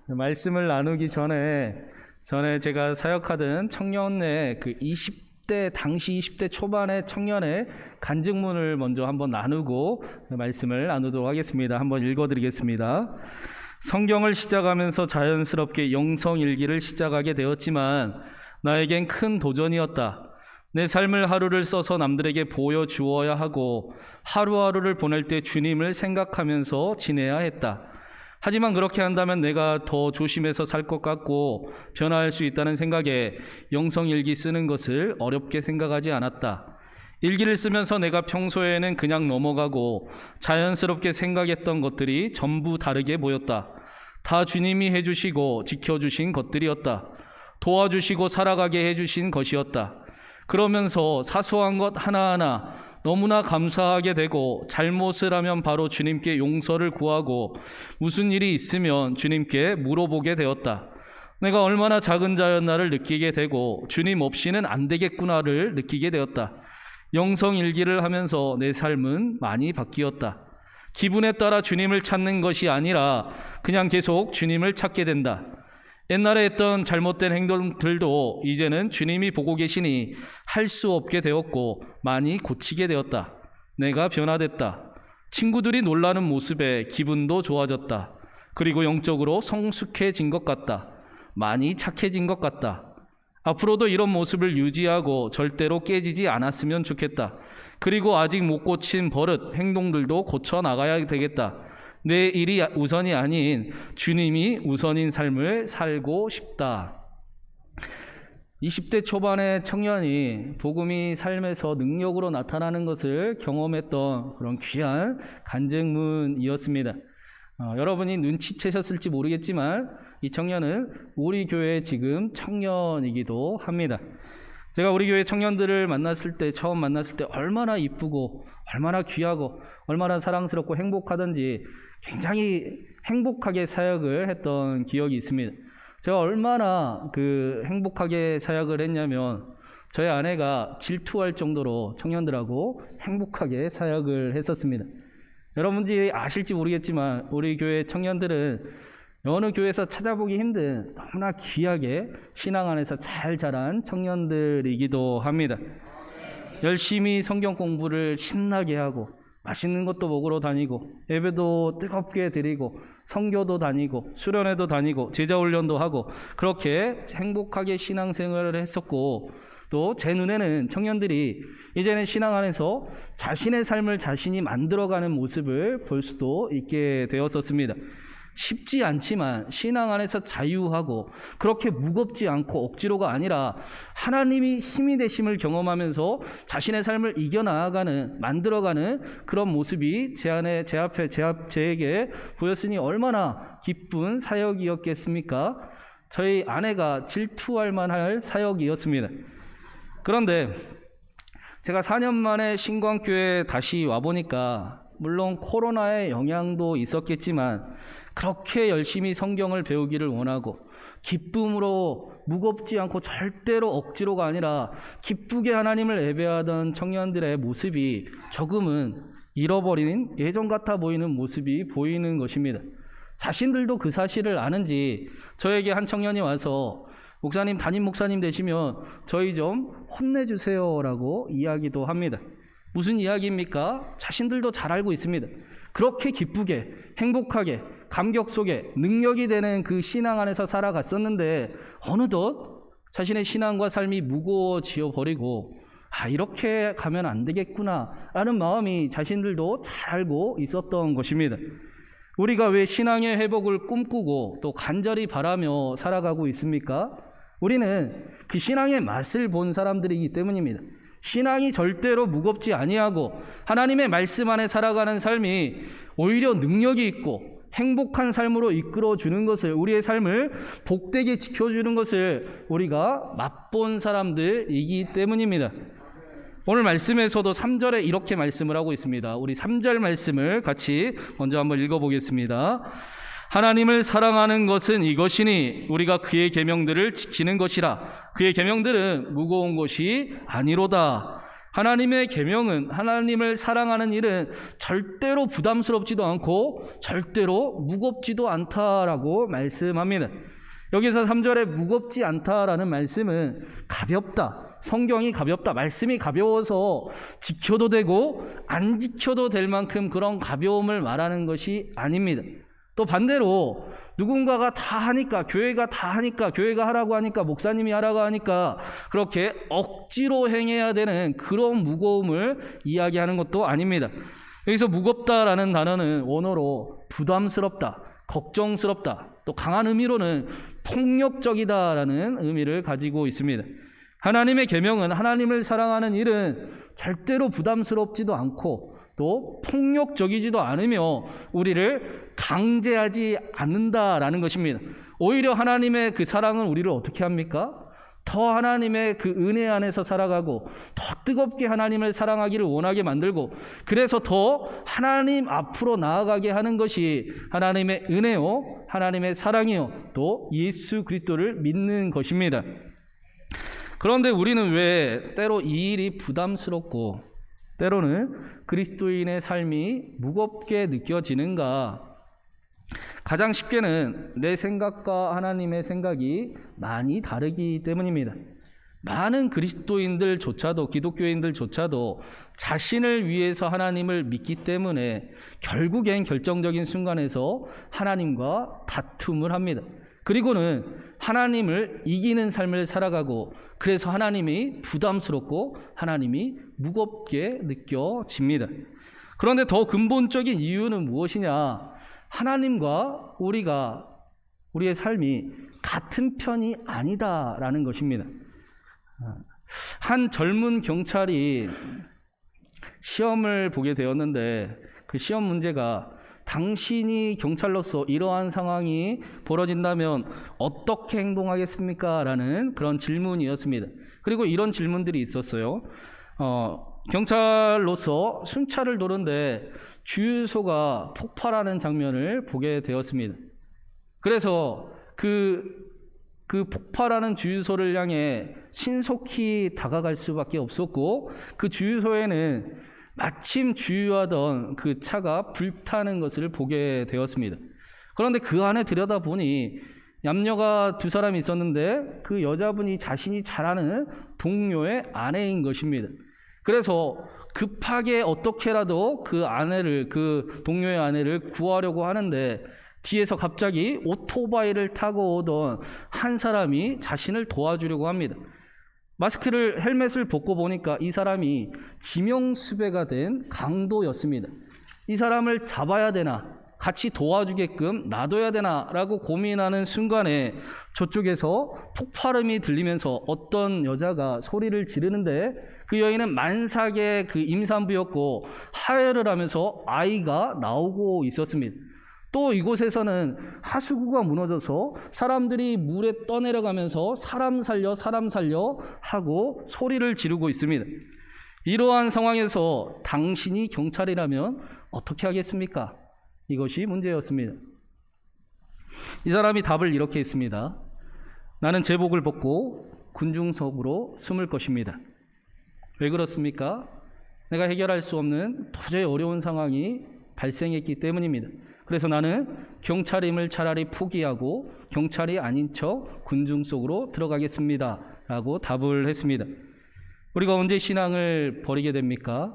말씀을 나누기 전에 제가 사역하던 청년의 그 20대 당시 20대 초반의 청년의 간증문을 먼저 한번 나누고 말씀을 나누도록 하겠습니다. 한번 읽어드리겠습니다. 성경을 시작하면서 자연스럽게 영성일기를 시작하게 되었지만 나에겐 큰 도전이었다. 내 삶을 하루를 써서 남들에게 보여주어야 하고 하루하루를 보낼 때 주님을 생각하면서 지내야 했다. 하지만 그렇게 한다면 내가 더 조심해서 살 것 같고 변화할 수 있다는 생각에 영성일기 쓰는 것을 어렵게 생각하지 않았다. 일기를 쓰면서 내가 평소에는 그냥 넘어가고 자연스럽게 생각했던 것들이 전부 다르게 보였다. 다 주님이 해주시고 지켜주신 것들이었다. 도와주시고 살아가게 해주신 것이었다. 그러면서 사소한 것 하나하나 너무나 감사하게 되고 잘못을 하면 바로 주님께 용서를 구하고 무슨 일이 있으면 주님께 물어보게 되었다. 내가 얼마나 작은 자였나를 느끼게 되고 주님 없이는 안 되겠구나를 느끼게 되었다. 영성일기를 하면서 내 삶은 많이 바뀌었다. 기분에 따라 주님을 찾는 것이 아니라 그냥 계속 주님을 찾게 된다. 옛날에 했던 잘못된 행동들도 이제는 주님이 보고 계시니 할 수 없게 되었고 많이 고치게 되었다. 내가 변화됐다. 친구들이 놀라는 모습에 기분도 좋아졌다. 그리고 영적으로 성숙해진 것 같다. 많이 착해진 것 같다. 앞으로도 이런 모습을 유지하고 절대로 깨지지 않았으면 좋겠다. 그리고 아직 못 고친 버릇, 행동들도 고쳐 나가야 되겠다. 내 일이 우선이 아닌 주님이 우선인 삶을 살고 싶다. 20대 초반의 청년이 복음이 삶에서 능력으로 나타나는 것을 경험했던 그런 귀한 간증문이었습니다. 여러분이 눈치채셨을지 모르겠지만 이 청년은 우리 교회 지금 청년이기도 합니다. 제가 우리 교회 청년들을 처음 만났을 때 얼마나 이쁘고 얼마나 귀하고 얼마나 사랑스럽고 행복하던지 굉장히 행복하게 사역을 했던 기억이 있습니다. 제가 얼마나 행복하게 사역을 했냐면 저희 아내가 질투할 정도로 청년들하고 행복하게 사역을 했었습니다. 여러분들이 아실지 모르겠지만 우리 교회 청년들은 어느 교회에서 찾아보기 힘든 너무나 귀하게 신앙 안에서 잘 자란 청년들이기도 합니다. 열심히 성경 공부를 신나게 하고 맛있는 것도 먹으러 다니고 예배도 뜨겁게 드리고 선교도 다니고 수련회도 다니고 제자훈련도 하고 그렇게 행복하게 신앙생활을 했었고 또 제 눈에는 청년들이 이제는 신앙 안에서 자신의 삶을 자신이 만들어가는 모습을 볼 수도 있게 되었었습니다. 쉽지 않지만 신앙 안에서 자유하고 그렇게 무겁지 않고 억지로가 아니라 하나님이 힘이 되심을 경험하면서 자신의 삶을 이겨나가는 만들어가는 그런 모습이 제에게 보였으니 얼마나 기쁜 사역이었겠습니까? 저희 아내가 질투할 만할 사역이었습니다. 그런데 제가 4년 만에 신광교회에 다시 와보니까 물론 코로나의 영향도 있었겠지만 그렇게 열심히 성경을 배우기를 원하고 기쁨으로 무겁지 않고 절대로 억지로가 아니라 기쁘게 하나님을 예배하던 청년들의 모습이 조금은 잃어버린 예전 같아 보이는 모습이 보이는 것입니다. 자신들도 그 사실을 아는지 저에게 한 청년이 와서 목사님, 담임 목사님 되시면 저희 좀 혼내주세요 라고 이야기도 합니다. 무슨 이야기입니까? 자신들도 잘 알고 있습니다. 그렇게 기쁘게 행복하게 감격 속에 능력이 되는 그 신앙 안에서 살아갔었는데 어느덧 자신의 신앙과 삶이 무거워지어 버리고 이렇게 가면 안 되겠구나 라는 마음이 자신들도 잘 알고 있었던 것입니다. 우리가 왜 신앙의 회복을 꿈꾸고 또 간절히 바라며 살아가고 있습니까? 우리는 그 신앙의 맛을 본 사람들이기 때문입니다. 신앙이 절대로 무겁지 아니하고 하나님의 말씀 안에 살아가는 삶이 오히려 능력이 있고 행복한 삶으로 이끌어주는 것을, 우리의 삶을 복되게 지켜주는 것을 우리가 맛본 사람들이기 때문입니다. 오늘 말씀에서도 3절에 이렇게 말씀을 하고 있습니다. 우리 3절 말씀을 같이 먼저 한번 읽어보겠습니다. 하나님을 사랑하는 것은 이것이니 우리가 그의 계명들을 지키는 것이라. 그의 계명들은 무거운 것이 아니로다. 하나님의 계명은, 하나님을 사랑하는 일은 절대로 부담스럽지도 않고 절대로 무겁지도 않다라고 말씀합니다. 여기서 3절에 무겁지 않다라는 말씀은 가볍다, 성경이 가볍다, 말씀이 가벼워서 지켜도 되고 안 지켜도 될 만큼 그런 가벼움을 말하는 것이 아닙니다. 또 반대로 누군가가 다 하니까, 교회가 다 하니까, 교회가 하라고 하니까, 목사님이 하라고 하니까 그렇게 억지로 행해야 되는 그런 무거움을 이야기하는 것도 아닙니다. 여기서 무겁다라는 단어는 원어로 부담스럽다, 걱정스럽다, 또 강한 의미로는 폭력적이다라는 의미를 가지고 있습니다. 하나님의 계명은, 하나님을 사랑하는 일은 절대로 부담스럽지도 않고 또 폭력적이지도 않으며 우리를 강제하지 않는다라는 것입니다. 오히려 하나님의 그 사랑은 우리를 어떻게 합니까? 더 하나님의 그 은혜 안에서 살아가고 더 뜨겁게 하나님을 사랑하기를 원하게 만들고, 그래서 더 하나님 앞으로 나아가게 하는 것이 하나님의 은혜요, 하나님의 사랑이요, 또 예수 그리스도를 믿는 것입니다. 그런데 우리는 왜 때로 이 일이 부담스럽고 때로는 그리스도인의 삶이 무겁게 느껴지는가? 가장 쉽게는 내 생각과 하나님의 생각이 많이 다르기 때문입니다. 많은 그리스도인들조차도, 기독교인들조차도 자신을 위해서 하나님을 믿기 때문에 결국엔 결정적인 순간에서 하나님과 다툼을 합니다. 그리고는 하나님을 이기는 삶을 살아가고, 그래서 하나님이 부담스럽고 하나님이 무겁게 느껴집니다. 그런데 더 근본적인 이유는 무엇이냐? 하나님과 우리의 삶이 같은 편이 아니다라는 것입니다. 한 젊은 경찰이 시험을 보게 되었는데 그 시험 문제가 당신이 경찰로서 이러한 상황이 벌어진다면 어떻게 행동하겠습니까? 라는 그런 질문이었습니다. 그리고 이런 질문들이 있었어요. 경찰로서 순찰을 도는데 주유소가 폭발하는 장면을 보게 되었습니다. 그래서 그 폭발하는 주유소를 향해 신속히 다가갈 수밖에 없었고, 그 주유소에는 마침 주유하던 그 차가 불타는 것을 보게 되었습니다. 그런데 그 안에 들여다보니 남녀가 두 사람이 있었는데 그 여자분이 자신이 잘 아는 동료의 아내인 것입니다. 그래서 급하게 어떻게라도 그 동료의 아내를 구하려고 하는데 뒤에서 갑자기 오토바이를 타고 오던 한 사람이 자신을 도와주려고 합니다. 헬멧을 벗고 보니까 이 사람이 지명수배가 된 강도였습니다. 이 사람을 잡아야 되나, 같이 도와주게끔 놔둬야 되나 라고 고민하는 순간에 저쪽에서 폭발음이 들리면서 어떤 여자가 소리를 지르는데 그 여인은 만삭의 그 임산부였고 하혈을 하면서 아이가 나오고 있었습니다. 또 이곳에서는 하수구가 무너져서 사람들이 물에 떠내려가면서 사람 살려 하고 소리를 지르고 있습니다. 이러한 상황에서 당신이 경찰이라면 어떻게 하겠습니까? 이것이 문제였습니다. 이 사람이 답을 이렇게 했습니다. 나는 제복을 벗고 군중석으로 숨을 것입니다. 왜 그렇습니까? 내가 해결할 수 없는 도저히 어려운 상황이 발생했기 때문입니다. 그래서 나는 경찰임을 차라리 포기하고 경찰이 아닌 척 군중 속으로 들어가겠습니다 라고 답을 했습니다. 우리가 언제 신앙을 버리게 됩니까?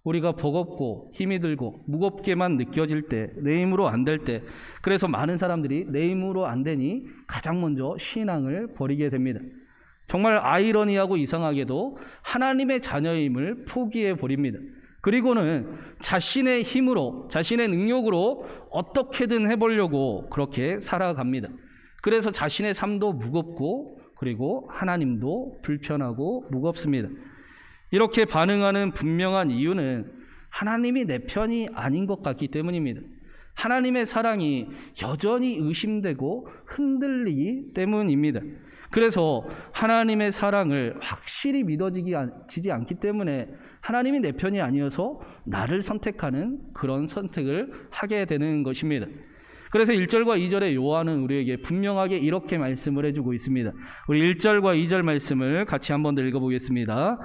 우리가 버겁고 힘이 들고 무겁게만 느껴질 때, 내 힘으로 안 될 때, 그래서 많은 사람들이 내 힘으로 안 되니 가장 먼저 신앙을 버리게 됩니다. 정말 아이러니하고 이상하게도 하나님의 자녀임을 포기해 버립니다. 그리고는 자신의 힘으로, 자신의 능력으로 어떻게든 해보려고 그렇게 살아갑니다. 그래서 자신의 삶도 무겁고, 그리고 하나님도 불편하고 무겁습니다. 이렇게 반응하는 분명한 이유는 하나님이 내 편이 아닌 것 같기 때문입니다. 하나님의 사랑이 여전히 의심되고 흔들리기 때문입니다. 그래서 하나님의 사랑을 확실히 믿어지지 않기 때문에 하나님이 내 편이 아니어서 나를 선택하는 그런 선택을 하게 되는 것입니다. 그래서 1절과 2절의 요한은 우리에게 분명하게 이렇게 말씀을 해주고 있습니다. 우리 1절과 2절 말씀을 같이 한번 더 읽어보겠습니다.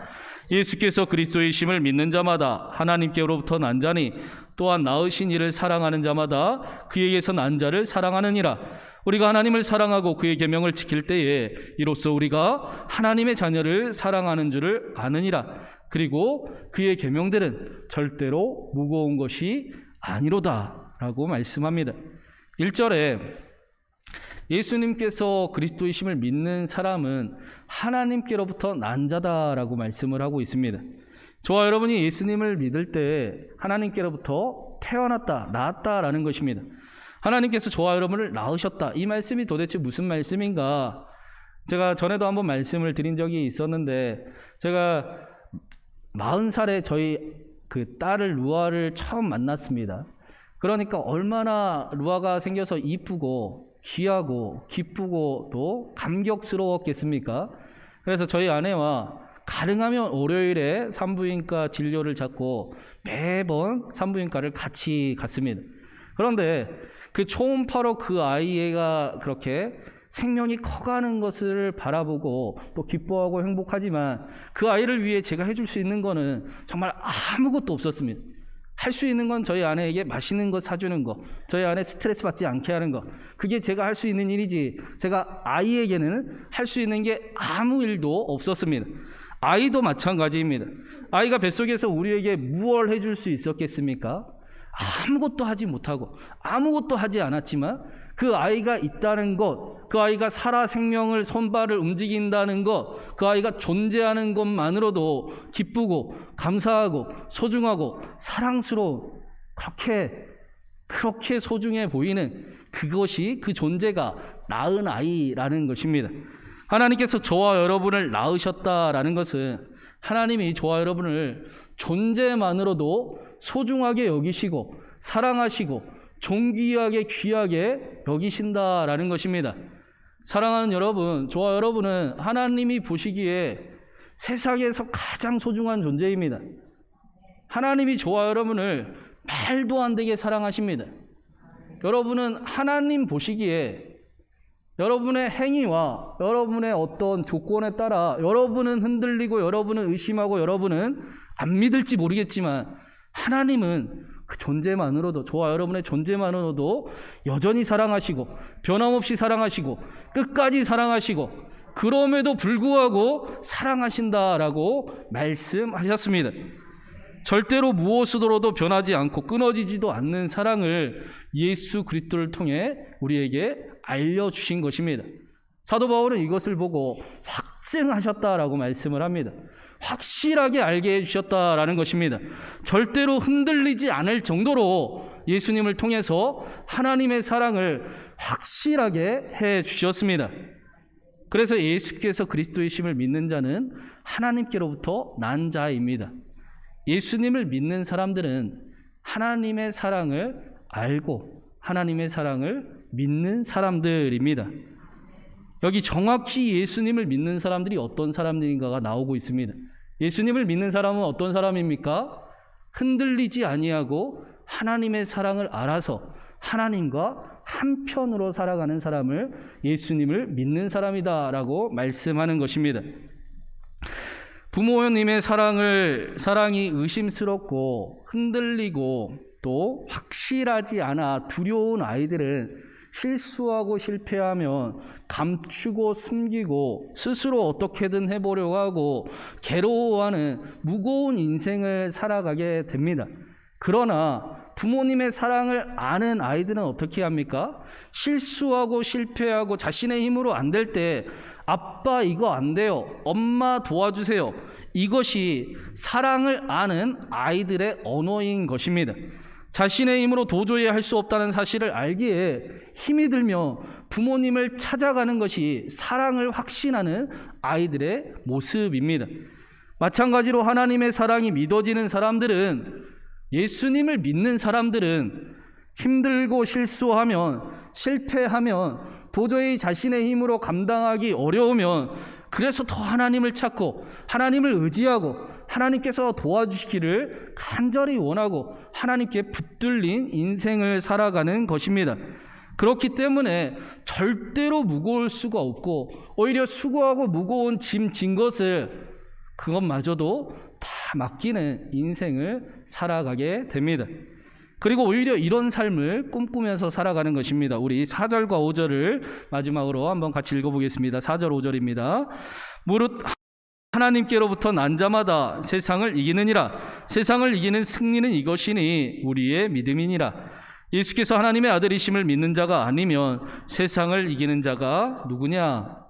예수께서 그리스도이심을 믿는 자마다 하나님께로부터 난 자니 또한 낳으신 이를 사랑하는 자마다 그에게서 난 자를 사랑하느니라. 우리가 하나님을 사랑하고 그의 계명을 지킬 때에 이로써 우리가 하나님의 자녀를 사랑하는 줄을 아느니라. 그리고 그의 계명들은 절대로 무거운 것이 아니로다 라고 말씀합니다. 1절에 예수님께서 그리스도이심을 믿는 사람은 하나님께로부터 난 자다라고 말씀을 하고 있습니다. 저와 여러분이 예수님을 믿을 때 하나님께로부터 태어났다, 낳았다라는 것입니다. 하나님께서 저와 여러분을 낳으셨다. 이 말씀이 도대체 무슨 말씀인가? 제가 전에도 한번 말씀을 드린 적이 있었는데, 제가 40살에 저희 그 딸을 루아를 처음 만났습니다. 그러니까 얼마나 루아가 생겨서 이쁘고 귀하고 기쁘고 또 감격스러웠겠습니까? 그래서 저희 아내와 가능하면 월요일에 산부인과 진료를 잡고 매번 산부인과를 같이 갔습니다. 그런데 그 초음파로 그 아이가 그렇게 생명이 커가는 것을 바라보고 또 기뻐하고 행복하지만 그 아이를 위해 제가 해줄 수 있는 거는 정말 아무것도 없었습니다. 할 수 있는 건 저희 아내에게 맛있는 거 사주는 거, 저희 아내 스트레스 받지 않게 하는 거, 그게 제가 할 수 있는 일이지 제가 아이에게는 할 수 있는 게 아무 일도 없었습니다. 아이도 마찬가지입니다. 아이가 뱃속에서 우리에게 무엇을 해줄 수 있었겠습니까? 아무것도 하지 못하고 아무것도 하지 않았지만 그 아이가 있다는 것, 그 아이가 살아 생명을 손발을 움직인다는 것, 그 아이가 존재하는 것만으로도 기쁘고 감사하고 소중하고 사랑스러운, 그렇게 소중해 보이는 그것이, 그 존재가 낳은 아이라는 것입니다. 하나님께서 저와 여러분을 낳으셨다라는 것은 하나님이 저와 여러분을 존재만으로도 소중하게 여기시고 사랑하시고 존귀하게 귀하게 여기신다라는 것입니다. 사랑하는 여러분, 저와 여러분은 하나님이 보시기에 세상에서 가장 소중한 존재입니다. 하나님이 저와 여러분을 말도 안 되게 사랑하십니다. 여러분은 하나님 보시기에 여러분의 행위와 여러분의 어떤 조건에 따라 여러분은 흔들리고 여러분은 의심하고 여러분은 안 믿을지 모르겠지만 하나님은 그 존재만으로도, 저와 여러분의 존재만으로도 여전히 사랑하시고 변함없이 사랑하시고 끝까지 사랑하시고 그럼에도 불구하고 사랑하신다라고 말씀하셨습니다. 절대로 무엇으로도 변하지 않고 끊어지지도 않는 사랑을 예수 그리스도를 통해 우리에게 알려주신 것입니다. 사도 바울은 이것을 보고 확증하셨다라고 말씀을 합니다. 확실하게 알게 해주셨다라는 것입니다. 절대로 흔들리지 않을 정도로 예수님을 통해서 하나님의 사랑을 확실하게 해주셨습니다. 그래서 예수께서 그리스도이심을 믿는 자는 하나님께로부터 난 자입니다. 예수님을 믿는 사람들은 하나님의 사랑을 알고 하나님의 사랑을 믿는 사람들입니다. 여기 정확히 예수님을 믿는 사람들이 어떤 사람들인가가 나오고 있습니다. 예수님을 믿는 사람은 어떤 사람입니까? 흔들리지 아니하고 하나님의 사랑을 알아서 하나님과 한편으로 살아가는 사람을 예수님을 믿는 사람이다라고 말씀하는 것입니다. 부모님의 사랑이 의심스럽고 흔들리고 또 확실하지 않아 두려운 아이들은 실수하고 실패하면 감추고 숨기고 스스로 어떻게든 해보려고 하고 괴로워하는 무거운 인생을 살아가게 됩니다. 그러나 부모님의 사랑을 아는 아이들은 어떻게 합니까? 실수하고 실패하고 자신의 힘으로 안 될 때 아빠 이거 안 돼요. 엄마 도와주세요. 이것이 사랑을 아는 아이들의 언어인 것입니다. 자신의 힘으로 도저히 할 수 없다는 사실을 알기에 힘이 들며 부모님을 찾아가는 것이 사랑을 확신하는 아이들의 모습입니다. 마찬가지로 하나님의 사랑이 믿어지는 사람들은, 예수님을 믿는 사람들은 힘들고 실수하면 실패하면 도저히 자신의 힘으로 감당하기 어려우면 그래서 더 하나님을 찾고 하나님을 의지하고 하나님께서 도와주시기를 간절히 원하고 하나님께 붙들린 인생을 살아가는 것입니다. 그렇기 때문에 절대로 무거울 수가 없고 오히려 수고하고 무거운 짐 진 것을 그것마저도 다 맡기는 인생을 살아가게 됩니다. 그리고 오히려 이런 삶을 꿈꾸면서 살아가는 것입니다. 우리 4절과 5절을 마지막으로 한번 같이 읽어보겠습니다. 4절 5절입니다. 무릇 하나님께로부터 난 자마다 세상을 이기느니라. 세상을 이기는 승리는 이것이니 우리의 믿음이니라. 예수께서 하나님의 아들이심을 믿는 자가 아니면 세상을 이기는 자가 누구냐?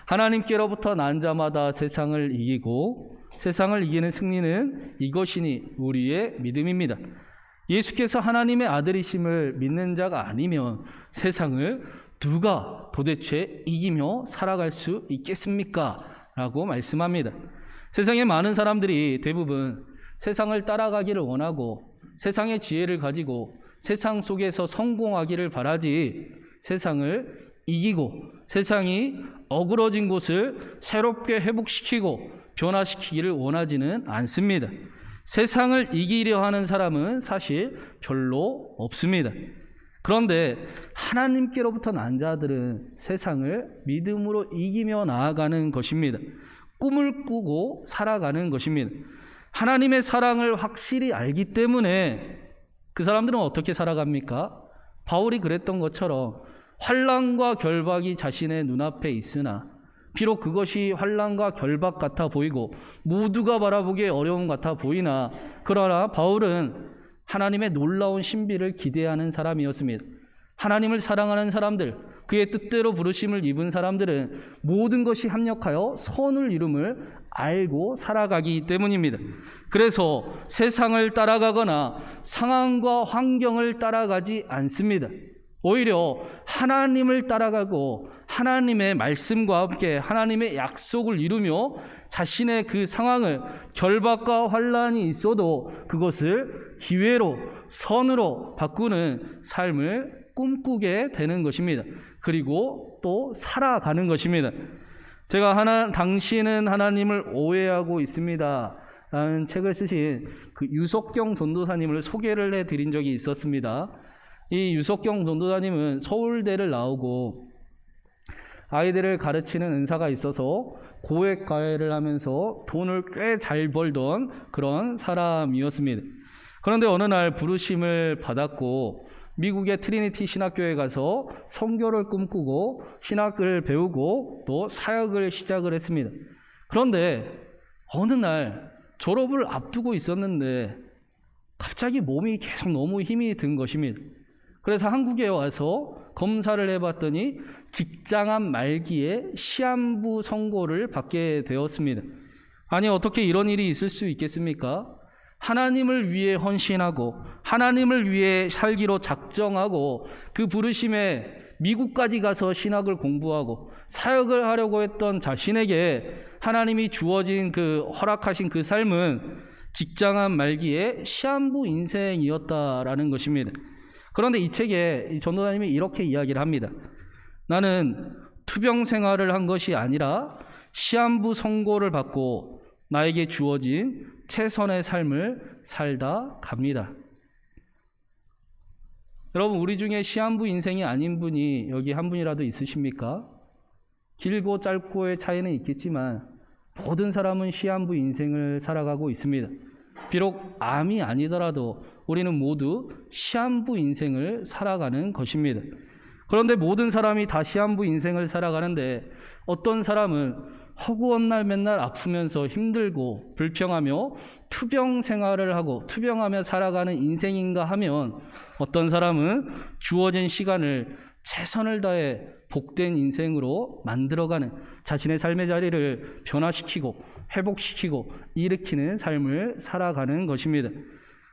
하나님께로부터 난 자마다 세상을 이기고 세상을 이기는 승리는 이것이니 우리의 믿음입니다. 예수께서 하나님의 아들이심을 믿는 자가 아니면 세상을 누가 도대체 이기며 살아갈 수 있겠습니까? 라고 말씀합니다. 세상에 많은 사람들이 대부분 세상을 따라가기를 원하고 세상의 지혜를 가지고 세상 속에서 성공하기를 바라지 세상을 이기고 세상이 어그러진 곳을 새롭게 회복시키고 변화시키기를 원하지는 않습니다. 세상을 이기려 하는 사람은 사실 별로 없습니다. 그런데 하나님께로부터 난 자들은 세상을 믿음으로 이기며 나아가는 것입니다. 꿈을 꾸고 살아가는 것입니다. 하나님의 사랑을 확실히 알기 때문에 그 사람들은 어떻게 살아갑니까? 바울이 그랬던 것처럼 환난과 결박이 자신의 눈앞에 있으나 비록 그것이 환난과 결박 같아 보이고 모두가 바라보기에 어려움 같아 보이나 그러나 바울은 하나님의 놀라운 신비를 기대하는 사람이었습니다. 하나님을 사랑하는 사람들, 그의 뜻대로 부르심을 입은 사람들은 모든 것이 합력하여 선을 이룸을 알고 살아가기 때문입니다. 그래서 세상을 따라가거나 상황과 환경을 따라가지 않습니다. 오히려 하나님을 따라가고 하나님의 말씀과 함께 하나님의 약속을 이루며 자신의 그 상황을 결박과 환난이 있어도 그것을 기회로 선으로 바꾸는 삶을 꿈꾸게 되는 것입니다. 그리고 또 살아가는 것입니다. 제가 당신은 하나님을 오해하고 있습니다 라는 책을 쓰신 그 유석경 전도사님을 소개를 해드린 적이 있었습니다. 이 유석경 전도사님은 서울대를 나오고 아이들을 가르치는 은사가 있어서 고액 과외를 하면서 돈을 꽤 잘 벌던 그런 사람이었습니다. 그런데 어느 날 부르심을 받았고 미국의 트리니티 신학교에 가서 선교를 꿈꾸고 신학을 배우고 또 사역을 시작을 했습니다. 그런데 어느 날 졸업을 앞두고 있었는데 갑자기 몸이 계속 너무 힘이 든 것입니다. 그래서 한국에 와서 검사를 해봤더니 직장암 말기에 시한부 선고를 받게 되었습니다. 아니 어떻게 이런 일이 있을 수 있겠습니까? 하나님을 위해 헌신하고 하나님을 위해 살기로 작정하고 그 부르심에 미국까지 가서 신학을 공부하고 사역을 하려고 했던 자신에게 하나님이 주어진 그 허락하신 그 삶은 직장암 말기에 시한부 인생이었다라는 것입니다. 그런데 이 책에 이 전도사님이 이렇게 이야기를 합니다. 나는 투병 생활을 한 것이 아니라 시한부 선고를 받고 나에게 주어진 최선의 삶을 살다 갑니다. 여러분, 우리 중에 시한부 인생이 아닌 분이 여기 한 분이라도 있으십니까? 길고 짧고의 차이는 있겠지만 모든 사람은 시한부 인생을 살아가고 있습니다. 비록 암이 아니더라도 우리는 모두 시한부 인생을 살아가는 것입니다. 그런데 모든 사람이 다 시한부 인생을 살아가는데 어떤 사람은 허구한 날 맨날 아프면서 힘들고 불평하며 투병 생활을 하고 투병하며 살아가는 인생인가 하면 어떤 사람은 주어진 시간을 최선을 다해 복된 인생으로 만들어가는 자신의 삶의 자리를 변화시키고 회복시키고 일으키는 삶을 살아가는 것입니다.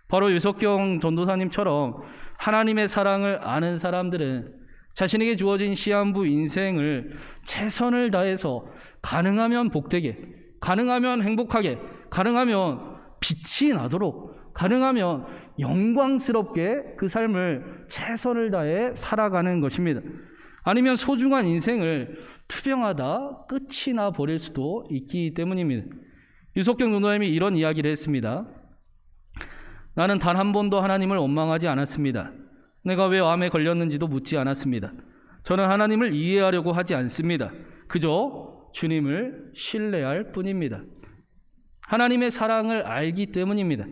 바로 유석경 전도사님처럼 하나님의 사랑을 아는 사람들은 자신에게 주어진 시한부 인생을 최선을 다해서 가능하면 복되게, 가능하면 행복하게, 가능하면 빛이 나도록, 가능하면 영광스럽게 그 삶을 최선을 다해 살아가는 것입니다. 아니면 소중한 인생을 투병하다 끝이 나 버릴 수도 있기 때문입니다. 유석경 전도사님이 이런 이야기를 했습니다. 나는 단 한 번도 하나님을 원망하지 않았습니다. 내가 왜 암에 걸렸는지도 묻지 않았습니다. 저는 하나님을 이해하려고 하지 않습니다. 그저 주님을 신뢰할 뿐입니다. 하나님의 사랑을 알기 때문입니다.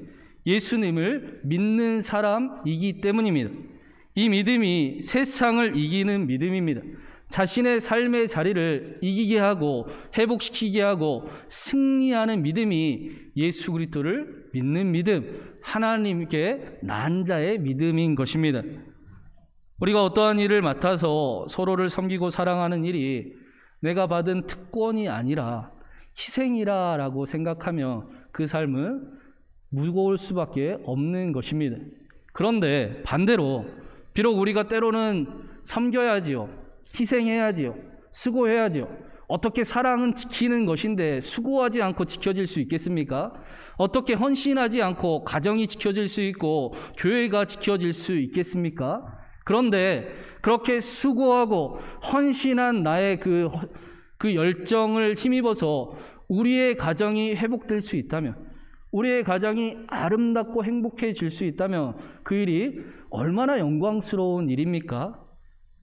예수님을 믿는 사람이기 때문입니다. 이 믿음이 세상을 이기는 믿음입니다. 자신의 삶의 자리를 이기게 하고 회복시키게 하고 승리하는 믿음이 예수 그리스도를 믿는 믿음, 하나님께 난 자의 믿음인 것입니다. 우리가 어떠한 일을 맡아서 서로를 섬기고 사랑하는 일이 내가 받은 특권이 아니라 희생이라고 생각하며 그 삶은 무거울 수밖에 없는 것입니다. 그런데 반대로 비록 우리가 때로는 섬겨야지요, 희생해야지요, 수고해야지요. 어떻게 사랑은 지키는 것인데 수고하지 않고 지켜질 수 있겠습니까? 어떻게 헌신하지 않고 가정이 지켜질 수 있고 교회가 지켜질 수 있겠습니까? 그런데 그렇게 수고하고 헌신한 나의 그 열정을 힘입어서 우리의 가정이 회복될 수 있다면, 우리의 가정이 아름답고 행복해질 수 있다면 그 일이 얼마나 영광스러운 일입니까?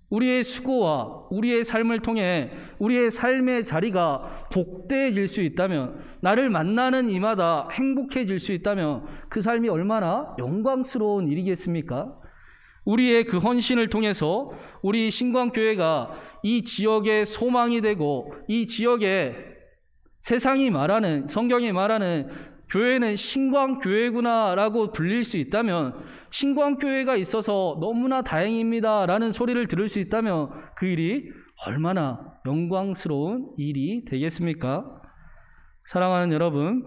우리의 수고와 우리의 삶을 통해 우리의 삶의 자리가 복되어질 수 있다면, 나를 만나는 이마다 행복해질 수 있다면 그 삶이 얼마나 영광스러운 일이겠습니까? 우리의 그 헌신을 통해서 우리 신광교회가 이 지역의 소망이 되고 이 지역에 세상이 말하는, 성경이 말하는 교회는 신광교회구나라고 불릴 수 있다면, 신광교회가 있어서 너무나 다행입니다 라는 소리를 들을 수 있다면 그 일이 얼마나 영광스러운 일이 되겠습니까? 사랑하는 여러분,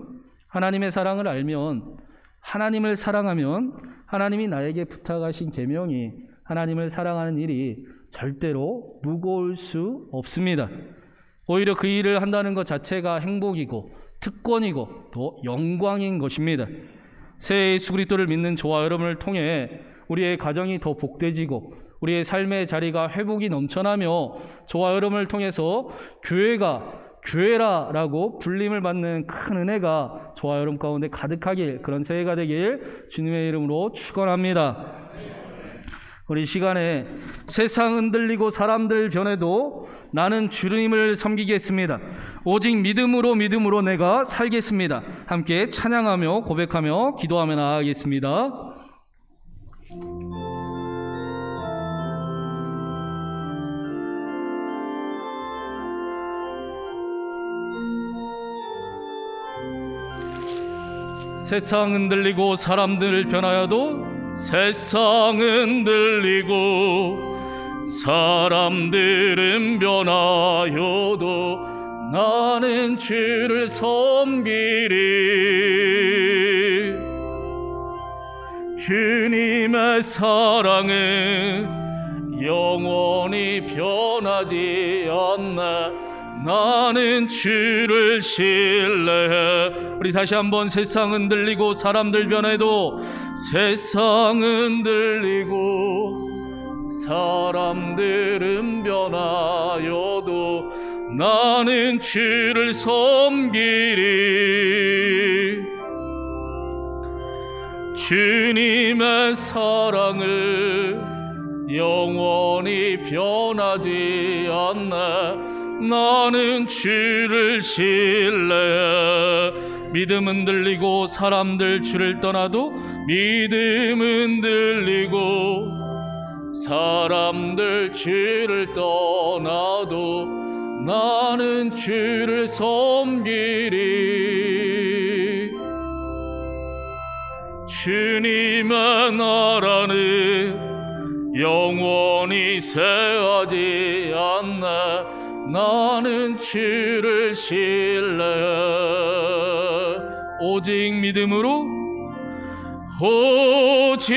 하나님의 사랑을 알면, 하나님을 사랑하면 하나님이 나에게 부탁하신 계명이 하나님을 사랑하는 일이 절대로 무거울 수 없습니다. 오히려 그 일을 한다는 것 자체가 행복이고 특권이고 또 영광인 것입니다. 새 예수 그리스도를 믿는 저와 여러분을 통해 우리의 가정이 더 복되지고 우리의 삶의 자리가 회복이 넘쳐나며 저와 여러분을 통해서 교회가 교회라라고 불림을 받는 큰 은혜가 저와 여러분 가운데 가득하길, 그런 새해가 되길 주님의 이름으로 축원합니다. 우리 시간에 세상 흔들리고 사람들 변해도 나는 주님을 섬기겠습니다. 오직 믿음으로 내가 살겠습니다. 함께 찬양하며 고백하며 기도하며 나아가겠습니다. 세상 흔들리고 사람들 변하여도, 세상 흔들리고 사람들은 변하여도 나는 주를 섬기리. 주님의 사랑은 영원히 변하지 않네. 나는 주를 신뢰해. 우리 다시 한번 세상 흔들리고 사람들 변해도, 세상 흔들리고 사람들은 변하여도 나는 주를 섬기리. 주님의 사랑을 영원히 변하지 않네. 나는 주를 신뢰해. 믿음 흔들리고 사람들 주를 떠나도, 믿음 흔들리고 사람들 주를 떠나도 나는 주를 섬기리. 주님의 나라는 영원히 쇠하지 않네. 나는 주를 신뢰해. 오직 믿음으로, 오직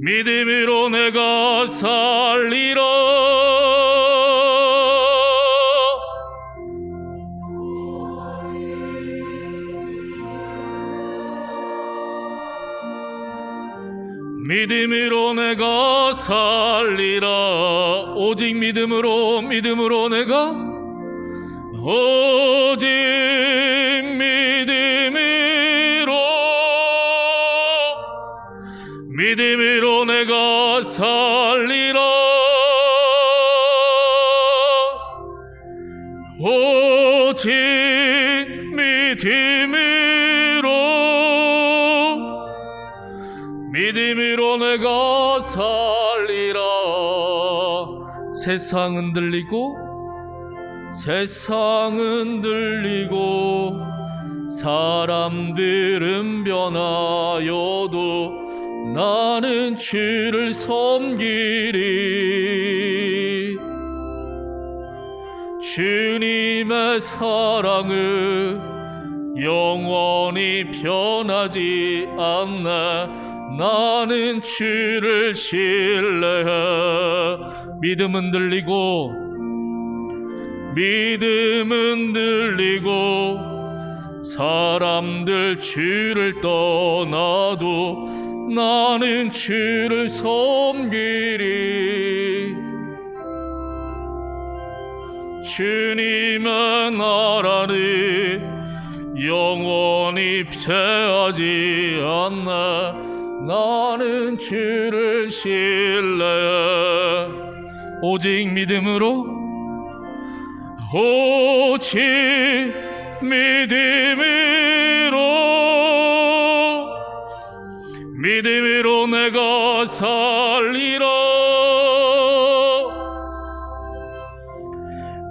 믿음으로 내가 살리라. 믿음으로 내가 살리라. 오직 믿음으로 내가, 오직 믿음으로 믿음으로 내가 살리라. 오직 믿음으로 내가 살리라. 세상은 들리고 사람들은 변하여도 나는 주를 섬기리. 주님의 사랑은 영원히 변하지 않네. 나는 주를 신뢰해. 믿음은 들리고 사람들 주를 떠나도 나는 주를 섬기리. 주님의 나라는 영원히 패하지 않네. 나는 주를 신뢰해. 오직 믿음으로 내가 살리라.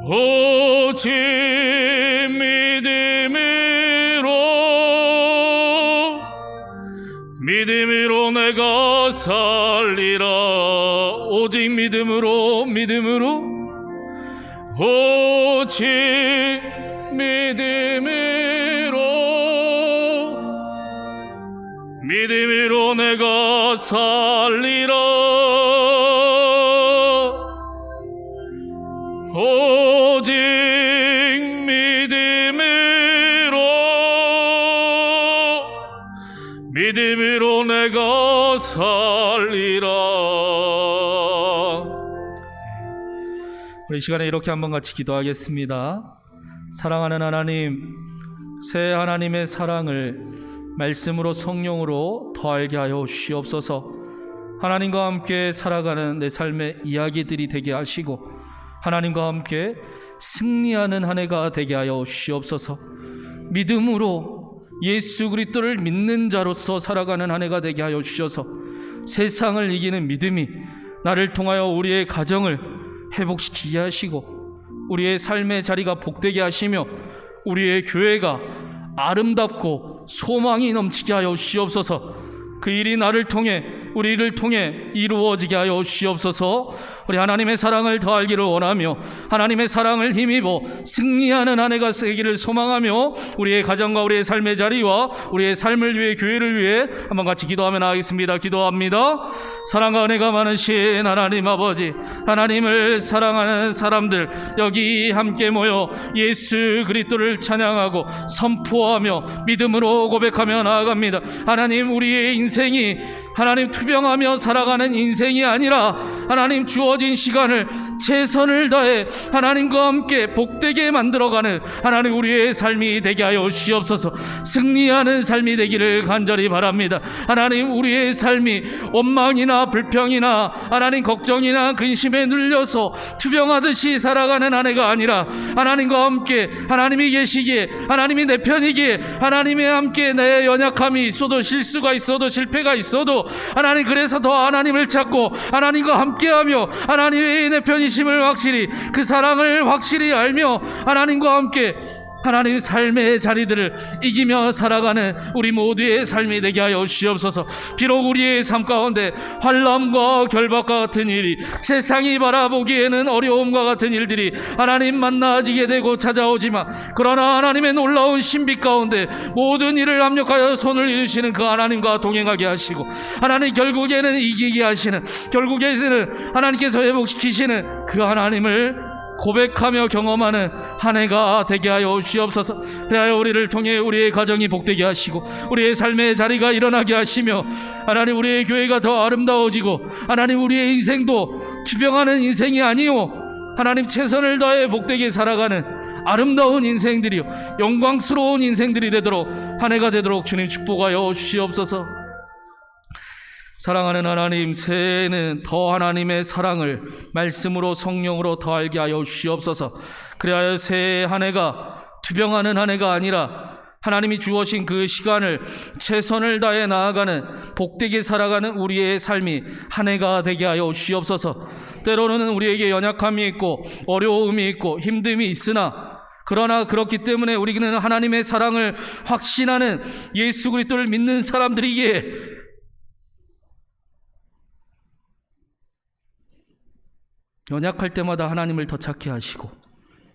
오직 믿음으로 내가 살리라. 오직 믿음으로 내가 살리라. 오직 믿음으로 내가 살리라. 우리 이 시간에 이렇게 한번 같이 기도하겠습니다. 사랑하는 하나님, 새 하나님의 사랑을 말씀으로 성령으로 더 알게 하여 주시옵소서. 하나님과 함께 살아가는 내 삶의 이야기들이 되게 하시고 하나님과 함께 승리하는 한 해가 되게 하여 주시옵소서. 믿음으로 예수 그리스도를 믿는 자로서 살아가는 한 해가 되게 하여 주셔서 세상을 이기는 믿음이 나를 통하여 우리의 가정을 회복시키게 하시고 우리의 삶의 자리가 복되게 하시며 우리의 교회가 아름답고 소망이 넘치게 하여 주시옵소서. 그 일이 나를 통해 우리를 통해 이루어지게 하여 주시옵소서. 우리 하나님의 사랑을 더 알기를 원하며 하나님의 사랑을 힘입어 승리하는 한 해가 되기를 소망하며 우리의 가정과 우리의 삶의 자리와 우리의 삶을 위해 교회를 위해 한번 같이 기도하며 나가겠습니다. 기도합니다. 사랑과 은혜가 많으신 하나님 아버지, 하나님을 사랑하는 사람들 여기 함께 모여 예수 그리스도를 찬양하고 선포하며 믿음으로 고백하며 나아갑니다. 하나님, 우리의 인생이 하나님 투병하며 살아가는 인생이 아니라 하나님 주어진 시간을 최선을 다해 하나님과 함께 복되게 만들어가는 하나님 우리의 삶이 되게 하여 주시옵소서. 승리하는 삶이 되기를 간절히 바랍니다. 하나님, 우리의 삶이 원망이나 불평이나 하나님 걱정이나 근심에 눌려서 투병하듯이 살아가는 한 해가 아니라 하나님과 함께 하나님이 계시기에 하나님이 내 편이기에 하나님이 함께 내 연약함이 있어도 실수가 있어도 실패가 있어도 하나님, 그래서 더 하나님을 찾고 하나님과 함께하며 하나님의 내 편이심을 확실히 그 사랑을 확실히 알며 하나님과 함께 하나님의 삶의 자리들을 이기며 살아가는 우리 모두의 삶이 되게 하여 주시옵소서. 비록 우리의 삶 가운데 환난과 결박과 같은 일이, 세상이 바라보기에는 어려움과 같은 일들이 하나님 만나지게 되고 찾아오지만, 그러나 하나님의 놀라운 신비 가운데 모든 일을 합력하여 손을 이루시는 그 하나님과 동행하게 하시고, 하나님 결국에는 이기게 하시는, 결국에는 하나님께서 회복시키시는 그 하나님을 고백하며 경험하는 한 해가 되게 하여 주시옵소서. 그리하여 우리를 통해 우리의 가정이 복되게 하시고 우리의 삶의 자리가 일어나게 하시며 하나님, 우리의 교회가 더 아름다워지고 하나님, 우리의 인생도 투병하는 인생이 아니요 하나님 최선을 다해 복되게 살아가는 아름다운 인생들이요 영광스러운 인생들이 되도록 한 해가 되도록 주님 축복하여 주시옵소서. 사랑하는 하나님, 새해에는 더 하나님의 사랑을 말씀으로 성령으로 더 알게 하여 주시옵소서. 그리하여 새해 한 해가 투병하는 한 해가 아니라 하나님이 주어진 그 시간을 최선을 다해 나아가는 복되게 살아가는 우리의 삶이 한 해가 되게 하여 주시옵소서. 때로는 우리에게 연약함이 있고 어려움이 있고 힘듦이 있으나 그러나 그렇기 때문에 우리는 하나님의 사랑을 확신하는 예수 그리스도를 믿는 사람들이기에 연약할 때마다 하나님을 더 찾게 하시고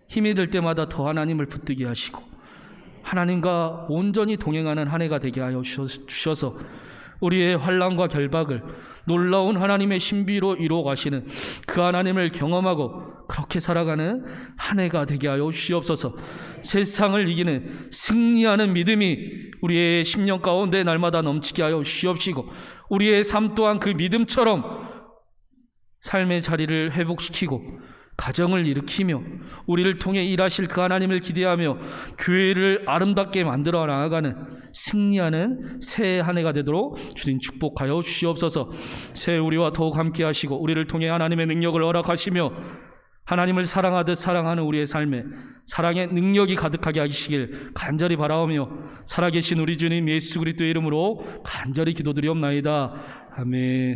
힘이 들 때마다 더 하나님을 붙들게 하시고 하나님과 온전히 동행하는 한 해가 되게 하여 주셔서 우리의 환난과 결박을 놀라운 하나님의 신비로 이루어 가시는 그 하나님을 경험하고 그렇게 살아가는 한 해가 되게 하여 주시옵소서. 세상을 이기는 승리하는 믿음이 우리의 심령 가운데 날마다 넘치게 하여 주시옵시고 우리의 삶 또한 그 믿음처럼 삶의 자리를 회복시키고 가정을 일으키며 우리를 통해 일하실 그 하나님을 기대하며 교회를 아름답게 만들어 나아가는 승리하는 새해 한 해가 되도록 주님 축복하여 주시옵소서. 새해 우리와 더욱 함께 하시고 우리를 통해 하나님의 능력을 허락하시며 하나님을 사랑하듯 사랑하는 우리의 삶에 사랑의 능력이 가득하게 하시길 간절히 바라오며 살아계신 우리 주님 예수 그리스도의 이름으로 간절히 기도드리옵나이다. 아멘.